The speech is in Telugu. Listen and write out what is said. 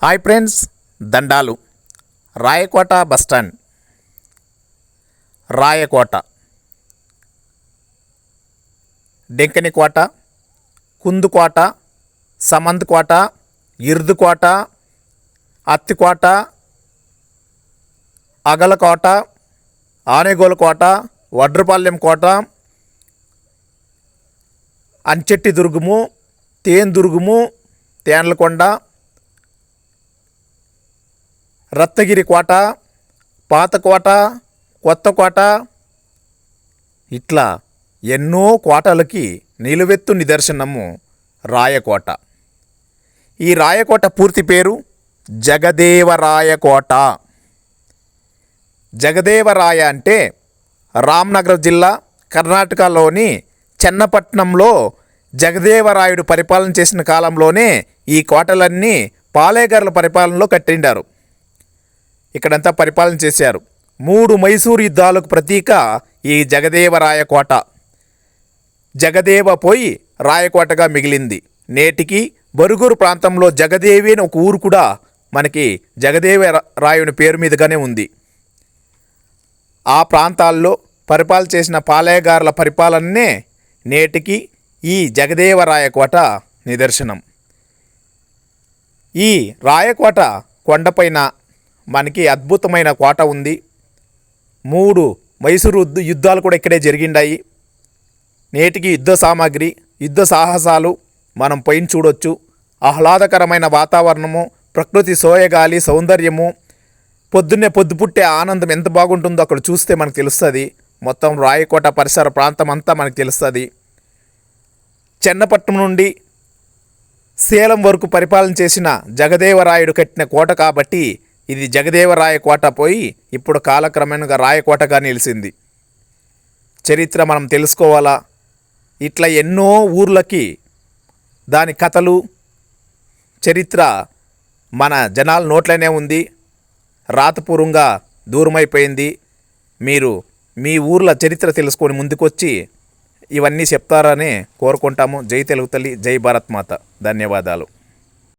హాయ్ ఫ్రెండ్స్, దండాలు. రాయకోట బస్టాండ్. రాయకోట, డెంకనికోట, కుందుకోట, సమంతకోట, ఇర్దుకోట, అత్తికోట, అగలకోట, ఆనేగోలకోట, వడ్రపాలెం కోట, అంచెట్టి దుర్గము, తేన్దుర్గము, తేన్లకొండ, రత్నగిరి కోట, పాతకోట, కొత్తకోట, ఇట్లా ఎన్నో కోటలకి నిలువెత్తు నిదర్శనము రాయకోట. ఈ రాయకోట పూర్తి పేరు జగదేవరాయకోట. జగదేవరాయ అంటే రామ్నగర్ జిల్లా, కర్ణాటకలోని చెన్నపట్నంలో జగదేవరాయుడు పరిపాలన చేసిన కాలంలోనే ఈ కోటలన్నీ పాలేగారుల పరిపాలనలో కట్టిండారు. ఇక్కడంతా పరిపాలన చేశారు. 3 మైసూరు యుద్ధాలకు ప్రతీక ఈ జగదేవరాయ కోట. జగదేవ పోయి రాయకోటగా మిగిలింది. నేటికి బరుగురు ప్రాంతంలో జగదేవి అని ఒక ఊరు కూడా మనకి జగదేవరాయుని పేరు మీదుగానే ఉంది. ఆ ప్రాంతాల్లో పరిపాలన చేసిన పాలేగారుల పరిపాలననే నేటికి ఈ జగదేవరాయ కోట నిదర్శనం. ఈ రాయకోట కొండపైన మనకి అద్భుతమైన కోట ఉంది. 3 మైసూరు యుద్ధాలు కూడా ఇక్కడే జరిగిండాయి. నేటికి యుద్ధ సామాగ్రి, యుద్ధ సాహసాలు మనం పైన చూడొచ్చు. ఆహ్లాదకరమైన వాతావరణము, ప్రకృతి సోయగాలి, సౌందర్యము, పొద్దున్నే పొద్దు పుట్టే ఆనందం ఎంత బాగుంటుందో అక్కడ చూస్తే మనకు తెలుస్తుంది. మొత్తం రాయకోట పరిసర ప్రాంతం అంతా మనకు తెలుస్తుంది. చెన్నపట్నం నుండి సేలం వరకు పరిపాలన చేసిన జగదేవరాయుడు కట్టిన కోట కాబట్టి ఇది జగదేవరాయ కోట పోయి ఇప్పుడు కాలక్రమేణగా రాయకోటగా నిలిచింది. చరిత్ర మనం తెలుసుకోవాలా. ఇట్లా ఎన్నో ఊర్లకి దాని కథలు, చరిత్ర మన జనాల నోట్లోనే ఉంది. రాతపూర్వంగా దూరమైపోయింది. మీరు మీ ఊర్ల చరిత్ర తెలుసుకొని ముందుకొచ్చి ఇవన్నీ చెప్తారని కోరుకుంటాము. జై తెలుగు తల్లి, జై భారత్ మాత. ధన్యవాదాలు.